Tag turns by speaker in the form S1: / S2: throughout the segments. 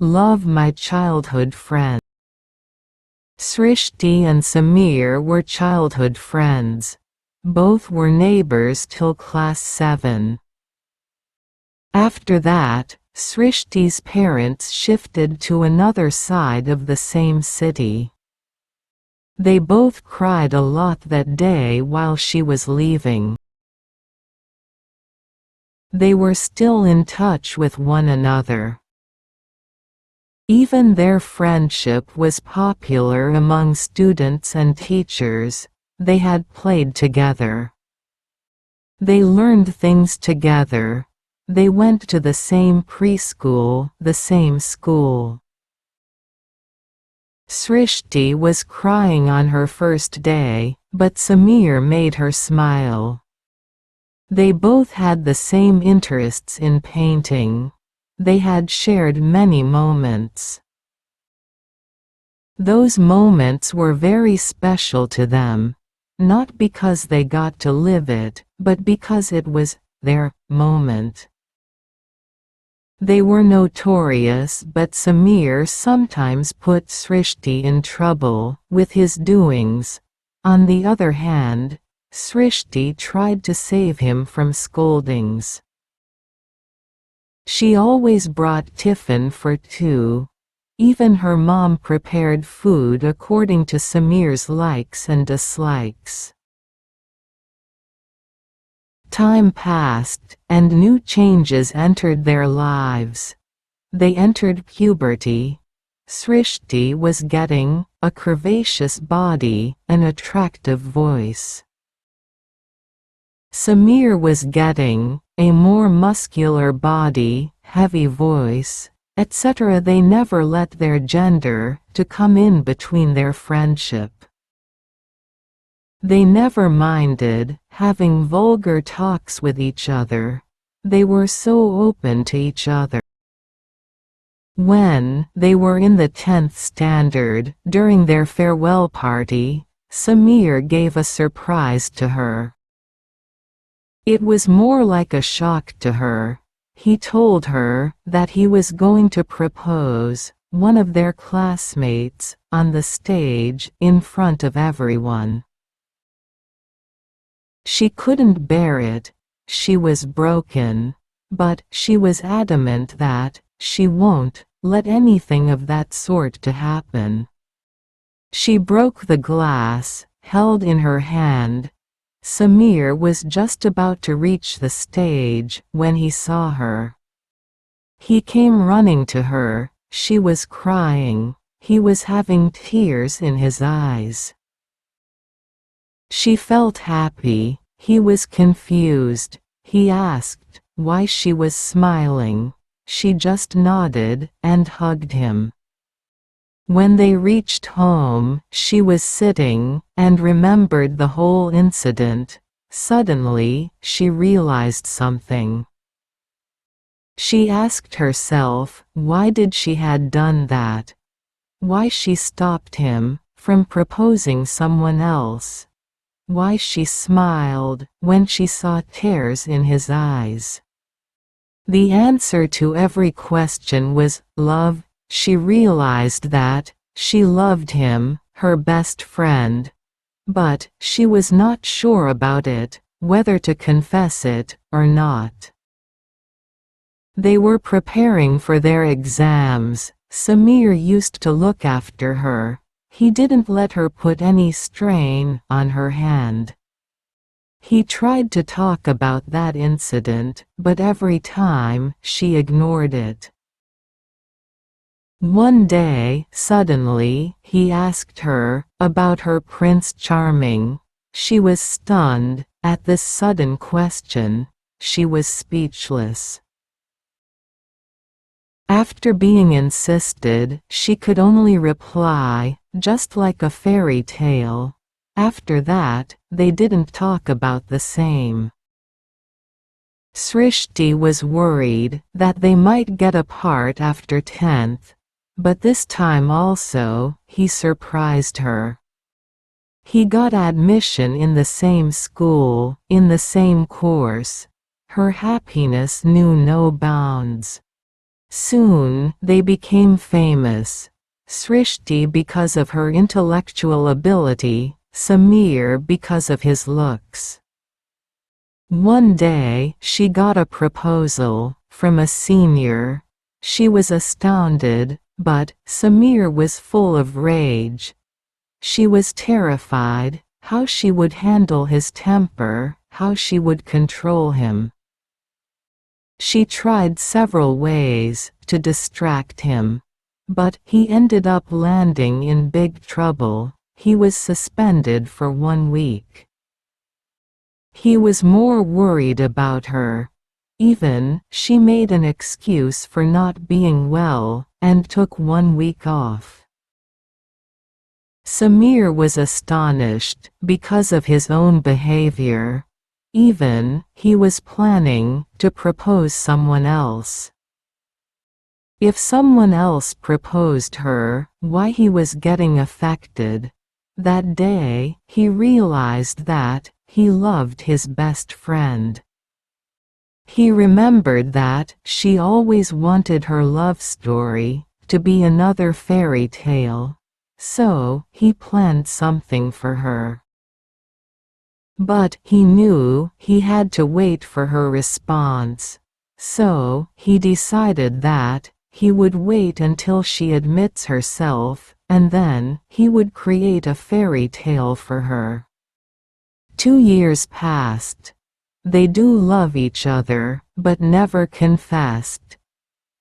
S1: Love my childhood friend. Srishti and Samir were childhood friends. Both were neighbors till class 7. After that, Srishti's parents shifted to another side of the same city. They both cried a lot that day while she was leaving. They were still in touch with one another. Even their friendship was popular among students and teachers. They had played together. They learned things together. They went to the same preschool, the same school. Srishti was crying on her first day, but Samir made her smile. They both had the same interests in painting. They had shared many moments. Those moments were very special to them, not because they got to live it, but because it was their moment. They were notorious, but Samir sometimes put Srishti in trouble with his doings. On the other hand, Srishti tried to save him from scoldings. She always brought tiffin for two. Even her mom prepared food according to Samir's likes and dislikes. Time passed, and new changes entered their lives. They entered puberty. Srishti was getting a curvaceous body, an attractive voice. Samir was getting a more muscular body, heavy voice, etc. They never let their gender to come in between their friendship. They never minded having vulgar talks with each other. They were so open to each other. When they were in the 10th standard, during their farewell party, Samir gave a surprise to her. It was more like a shock to her. He told her that he was going to propose, one of their classmates, on the stage, in front of everyone. She couldn't bear it. She was broken. But she was adamant that she won't let anything of that sort to happen. She broke the glass, held in her hand. Samir was just about to reach the stage when he saw her. He came running to her. She was crying. He was having tears in his eyes. She felt happy. He was confused. He asked why she was smiling. She just nodded and hugged him. When they reached home, she was sitting and remembered the whole incident. Suddenly, she realized something. She asked herself, why did she had done that? Why she stopped him from proposing someone else? Why she smiled when she saw tears in his eyes? The answer to every question was love. She realized that she loved him, her best friend. But she was not sure about it, whether to confess it or not. They were preparing for their exams. Samir used to look after her. He didn't let her put any strain on her hand. He tried to talk about that incident, but every time she ignored it. One day, suddenly, he asked her about her Prince Charming. She was stunned at this sudden question. She was speechless. After being insisted, she could only reply, just like a fairy tale. After that, they didn't talk about the same. Srishti was worried that they might get apart after 10th. But this time also, he surprised her. He got admission in the same school, in the same course. Her happiness knew no bounds. Soon, they became famous. Srishti because of her intellectual ability, Samir because of his looks. One day, she got a proposal from a senior. She was astounded, but Samir was full of rage. She was terrified, how she would handle his temper, how she would control him. She tried several ways to distract him. But he ended up landing in big trouble. He was suspended for 1 week. He was more worried about her. Even, she made an excuse for not being well, and took 1 week off. Samir was astonished, because of his own behavior. Even, he was planning to propose someone else. If someone else proposed her, why he was getting affected. That day, he realized that he loved his best friend. He remembered that she always wanted her love story to be another fairy tale. So, he planned something for her. But he knew he had to wait for her response. So, he decided that he would wait until she admits herself, and then he would create a fairy tale for her. 2 years passed. They do love each other, but never confessed.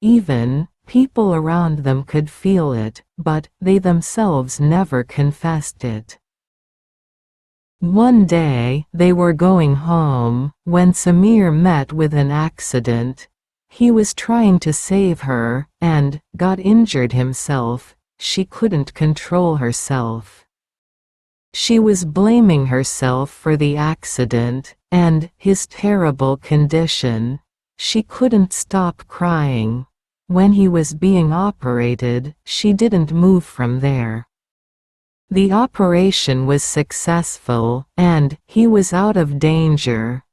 S1: Even, people around them could feel it, but they themselves never confessed it. One day, they were going home, when Samir met with an accident. He was trying to save her, and got injured himself. She couldn't control herself. She was blaming herself for the accident, and his terrible condition. She couldn't stop crying. When he was being operated, she didn't move from there. The operation was successful, and he was out of danger.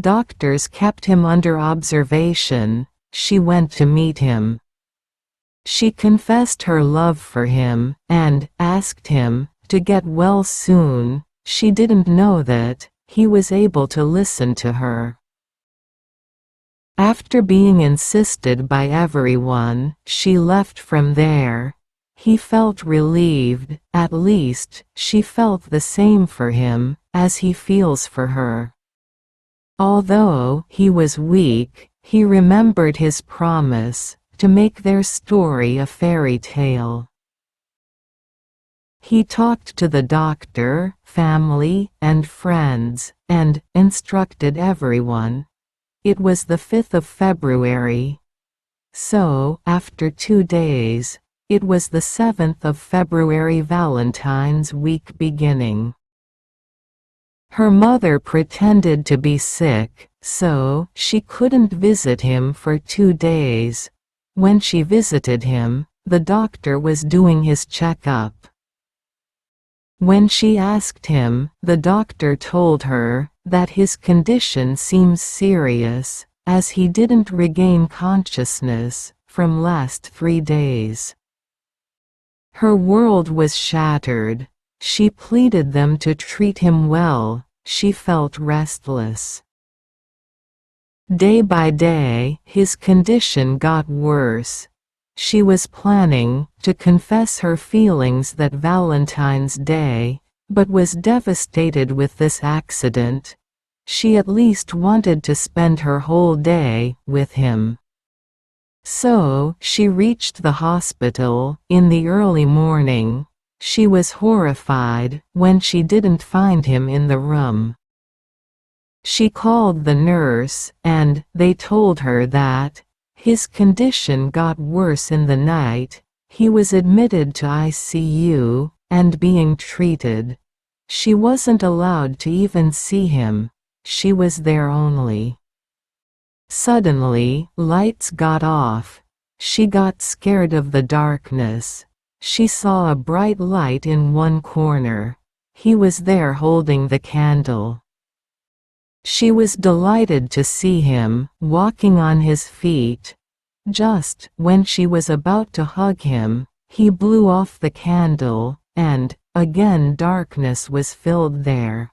S1: Doctors kept him under observation. She went to meet him. She confessed her love for him, and asked him to get well soon. She didn't know that he was able to listen to her. After being insisted by everyone, she left from there. He felt relieved. At least, she felt the same for him, as he feels for her. Although he was weak, he remembered his promise to make their story a fairy tale. He talked to the doctor, family, and friends, and instructed everyone. It was the 5th of February. So, after 2 days, it was the 7th of February, Valentine's week beginning. Her mother pretended to be sick, so she couldn't visit him for 2 days. When she visited him, the doctor was doing his checkup. When she asked him, the doctor told her that his condition seems serious, as he didn't regain consciousness from last 3 days. Her world was shattered. She pleaded them to treat him well. She felt restless. Day by day, his condition got worse. She was planning to confess her feelings that Valentine's Day, but was devastated with this accident. She at least wanted to spend her whole day with him. So, she reached the hospital in the early morning. She was horrified when she didn't find him in the room. She called the nurse, and they told her that his condition got worse in the night. He was admitted to ICU and being treated. She wasn't allowed to even see him. She was there only. Suddenly, lights got off. She got scared of the darkness. She saw a bright light in one corner. He was there holding the candle. She was delighted to see him, walking on his feet. Just when she was about to hug him, he blew off the candle, and, again darkness was filled there.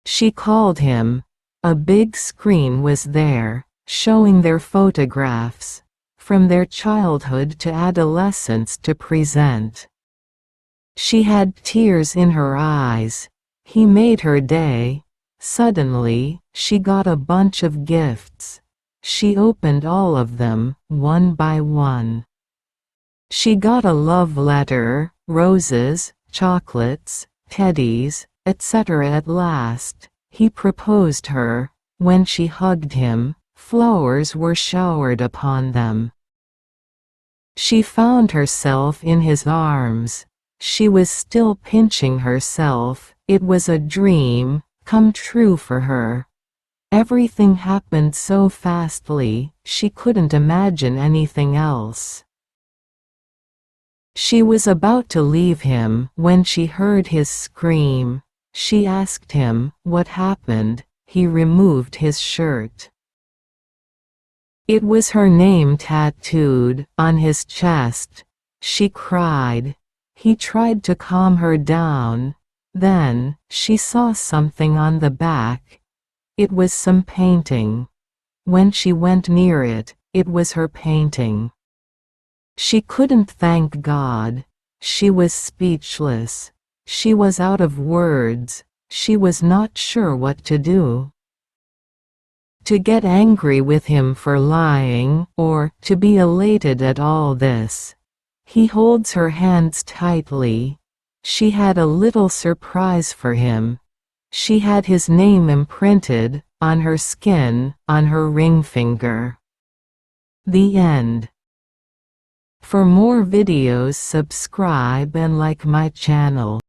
S1: She called him. A big screen was there, showing their photographs, from their childhood to adolescence to present. She had tears in her eyes. He made her day. Suddenly, she got a bunch of gifts. She opened all of them, one by one. She got a love letter, roses, chocolates, teddies, etc. At last, he proposed her. When she hugged him, flowers were showered upon them. She found herself in his arms. She was still pinching herself. It was a dream, come true for her. Everything happened so fastly, she couldn't imagine anything else. She was about to leave him when she heard his scream. She asked him what happened. He removed his shirt. It was her name tattooed on his chest. She cried. He tried to calm her down. Then, she saw something on the back. It was some painting. When she went near it, it was her painting. She couldn't thank God. She was speechless. She was out of words. She was not sure what to do. To get angry with him for lying, or to be elated at all this. He holds her hands tightly. She had a little surprise for him. She had his name imprinted on her skin, on her ring finger. The end. For more videos, subscribe and like my channel.